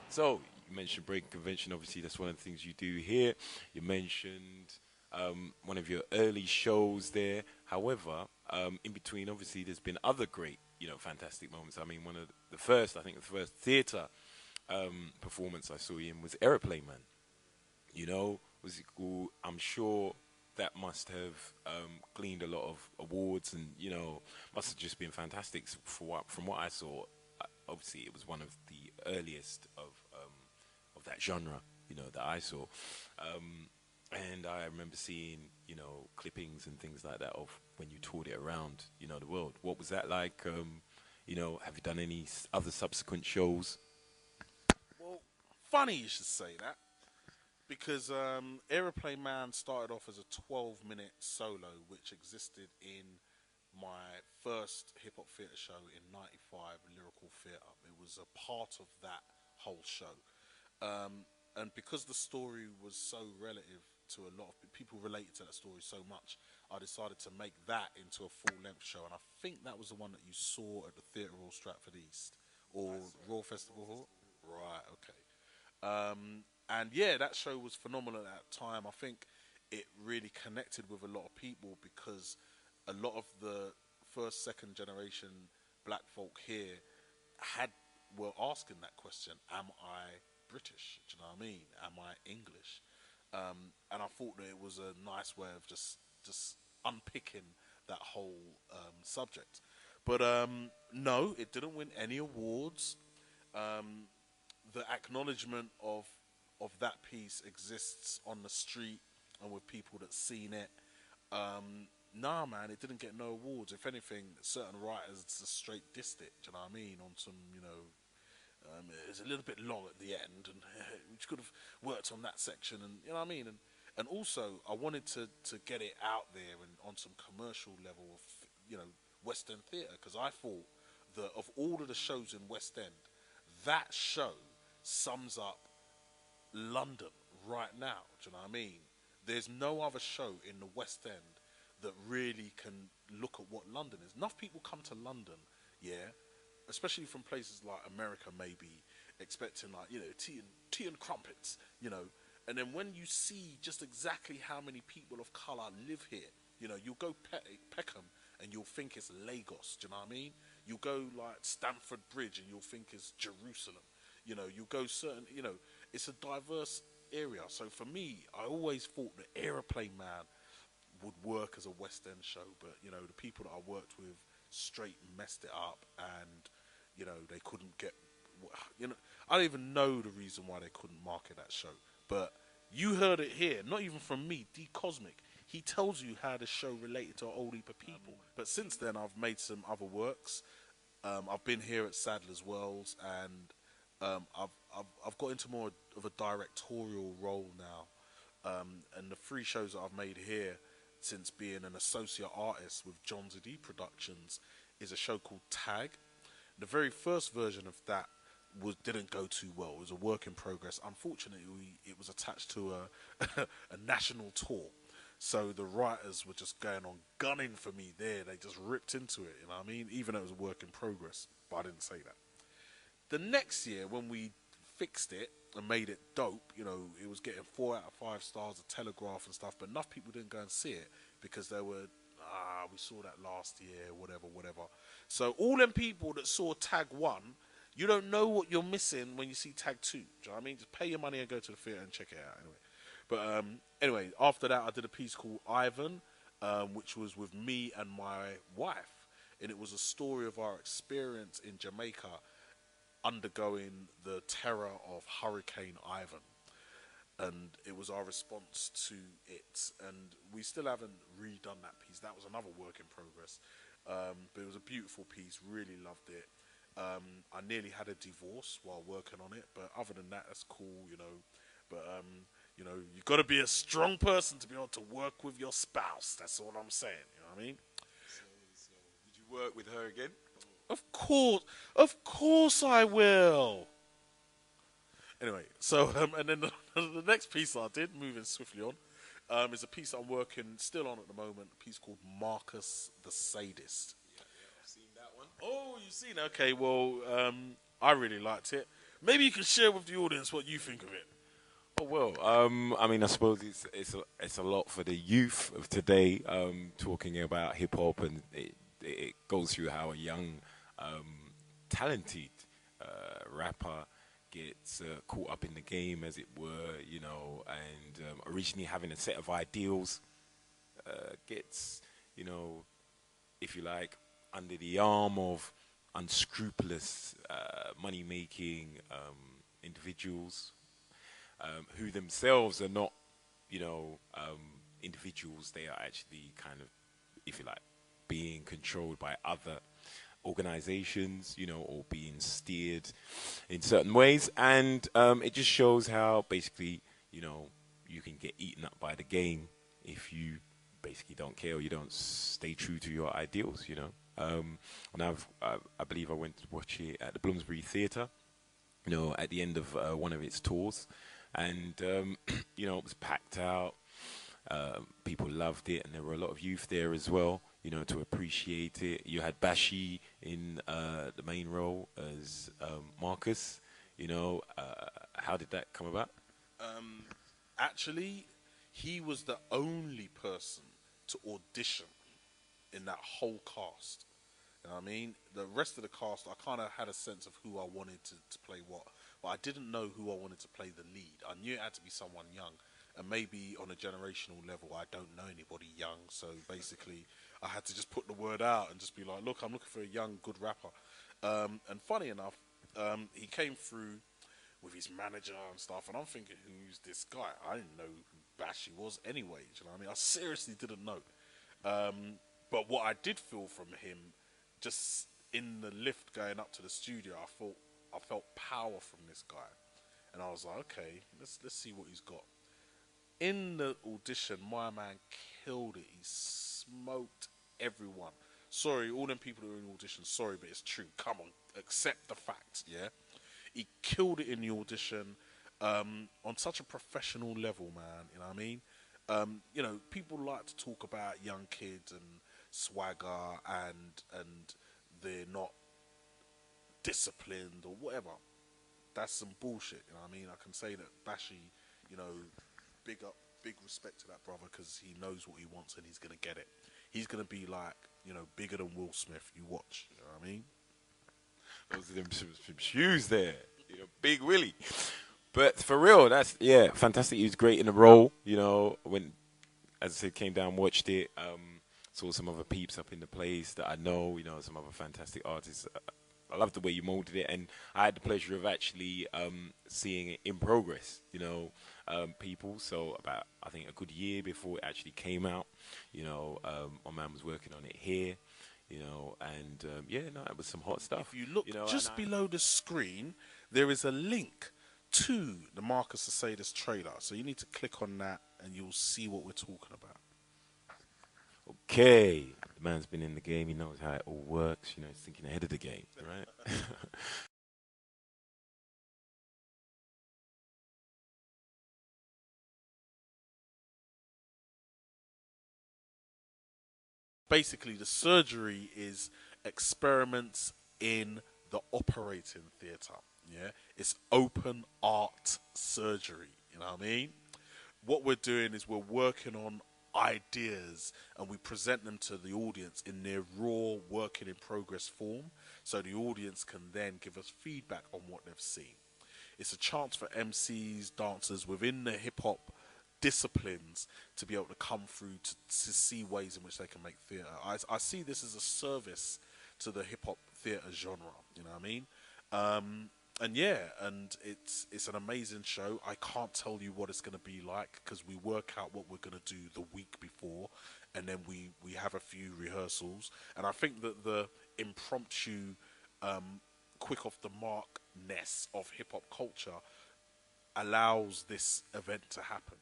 So you mentioned breaking convention. Obviously, that's one of the things you do here. You mentioned one of your early shows there. However, in between, obviously, there's been other great, fantastic moments. I mean, one of the first, I think, the first theatre performance I saw you in was Aeroplane Man. Was it cool? I'm sure that must have gleaned a lot of awards, and must have just been fantastic. From what I saw, obviously it was one of the earliest of that genre, that I saw, and I remember seeing clippings and things like that of when you toured it around the world. What was that like? Have you done any other subsequent shows? Well, funny you should say that because Aeroplane Man started off as a 12-minute solo which existed in my first hip hop theatre show in '95, Lyrical Theatre. It was a part of that whole show. And because the story was so relative to a lot of people related to that story so much, I decided to make that into a full length show. And I think that was the one that you saw at the Theatre Royal Stratford East or Royal Festival Hall. Right, okay. And yeah, that show was phenomenal at that time. I think it really connected with a lot of people because a lot of the first, second generation black folk here had were asking that question: Am I British? Do you know what I mean? Am I English? And I thought that it was a nice way of just unpicking that whole subject. But no, it didn't win any awards. The acknowledgement of that piece exists on the street and with people that seen it. Nah, man, it didn't get no awards. If anything, certain writers just straight dissed it. Do you know what I mean? On some, it's a little bit long at the end, and which could have worked on that section, and you know what I mean. And also, I wanted to get it out there and on some commercial level of West End theatre because I thought that of all of the shows in West End, that show sums up London right now. Do you know what I mean? There's no other show in the West End that really can look at what London is. Enough people come to London, yeah, especially from places like America, maybe expecting like tea and crumpets, and then when you see just exactly how many people of color live here, you'll go Peckham and you'll think it's Lagos. Do you know what I mean? You'll go like Stamford Bridge and you'll think it's Jerusalem. You'll go certain, it's a diverse area. So for me, I always thought that Aeroplane Man would work as a West End show, but the people that I worked with straight messed it up, and they couldn't get. I don't even know the reason why they couldn't market that show, but you heard it here, not even from me. D Cosmic, he tells you how the show related to a whole heap of people. But since then, I've made some other works. I've been here at Sadler's Wells, and I've got into more of a directorial role now. And the three shows that I've made here since being an associate artist with Jonzi-D Productions is a show called Tag. The very first version of that didn't go too well. It was a work in progress. Unfortunately, it was attached to a national tour. So the writers were just going on gunning for me there. They just ripped into it, you know what I mean? Even though it was a work in progress. But I didn't say that. The next year, when we fixed it and made it dope, it was getting 4 out of 5 stars, a Telegraph and stuff, but enough people didn't go and see it because they were, we saw that last year, whatever, whatever. So all them people that saw Tag 1, you don't know what you're missing when you see Tag 2. Do you know what I mean? Just pay your money and go to the theatre and check it out anyway. But anyway, after that, I did a piece called Ivan, which was with me and my wife. And it was a story of our experience in Jamaica undergoing the terror of Hurricane Ivan. And it was our response to it. And we still haven't redone that piece. That was another work in progress. But it was a beautiful piece, really loved it. I nearly had a divorce while working on it, but other than that, that's cool. But, you got to be a strong person to be able to work with your spouse. That's all I'm saying, you know what I mean? So did you work with her again? Of course I will. Anyway, so and then the next piece I did, moving swiftly on, is a piece I'm working still on at the moment. A piece called Marcus the Sadist. Yeah, I've seen that one. Oh, you've seen it? Okay, well, I really liked it. Maybe you can share with the audience what you think of it. Oh well, I mean, I suppose it's a lot for the youth of today. Talking about hip hop, and it goes through how a young, talented rapper gets caught up in the game, as it were, and originally having a set of ideals, gets, you know, if you like, under the arm of unscrupulous money making individuals who themselves are not, individuals. They are actually kind of, if you like, being controlled by other organizations, or being steered in certain ways. And it just shows how basically, you can get eaten up by the game if you basically don't care or you don't stay true to your ideals. And I believe I went to watch it at the Bloomsbury Theatre, at the end of one of its tours. And, it was packed out. People loved it, and there were a lot of youth there as well, to appreciate it. You had Bashi in the main role as Marcus. How did that come about? Actually, he was the only person to audition in that whole cast. You know what I mean? The rest of the cast, I kind of had a sense of who I wanted to play what, but I didn't know who I wanted to play the lead. I knew it had to be someone young, and maybe on a generational level, I don't know anybody young, so basically, I had to just put the word out and just be like, look, I'm looking for a young, good rapper. And funny enough, he came through with his manager and stuff, and I'm thinking, who's this guy? I didn't know who Bashi was anyway, do you know what I mean? I seriously didn't know. But what I did feel from him, just in the lift going up to the studio, I felt power from this guy, and I was like, okay, let's see what he's got. In the audition, my man killed it. He smoked everyone. Sorry, all them people who are in audition. Sorry, but it's true. Come on, accept the fact. Yeah, he killed it in the audition on such a professional level, man. You know what I mean? People like to talk about young kids and swagger and they're not disciplined or whatever. That's some bullshit. You know what I mean? I can say that Bashi, you know, big respect to that brother because he knows what he wants and he's gonna get it. He's gonna be like, bigger than Will Smith. You watch. You know what I mean? Those are some shoes there, Big Willie. But for real, that's fantastic. He was great in the role. When, as I said, came down, watched it. Saw some other peeps up in the place that I know. Some other fantastic artists. I love the way you molded it, and I had the pleasure of actually seeing it in progress. People. So about, I think, a good year before it actually came out. My man was working on it here. And it was some hot stuff. If you look just below the screen, there is a link to the Marcus Asadas trailer. So you need to click on that, and you'll see what we're talking about. Okay, the man's been in the game. He knows how it all works. He's thinking ahead of the game, right? Basically, the surgery is experiments in the operating theatre. Yeah, it's open art surgery. You know what I mean? What we're doing is we're working on ideas and we present them to the audience in their raw working in progress form so the audience can then give us feedback on what they've seen. It's a chance for MCs, dancers within the hip hop disciplines to be able to come through to see ways in which they can make theatre. I see this as a service to the hip hop theatre genre, you know what I mean? And it's an amazing show. I can't tell you what it's going to be like because we work out what we're going to do the week before, and then we have a few rehearsals. And I think that the impromptu, quick off the mark ness of hip hop culture allows this event to happen.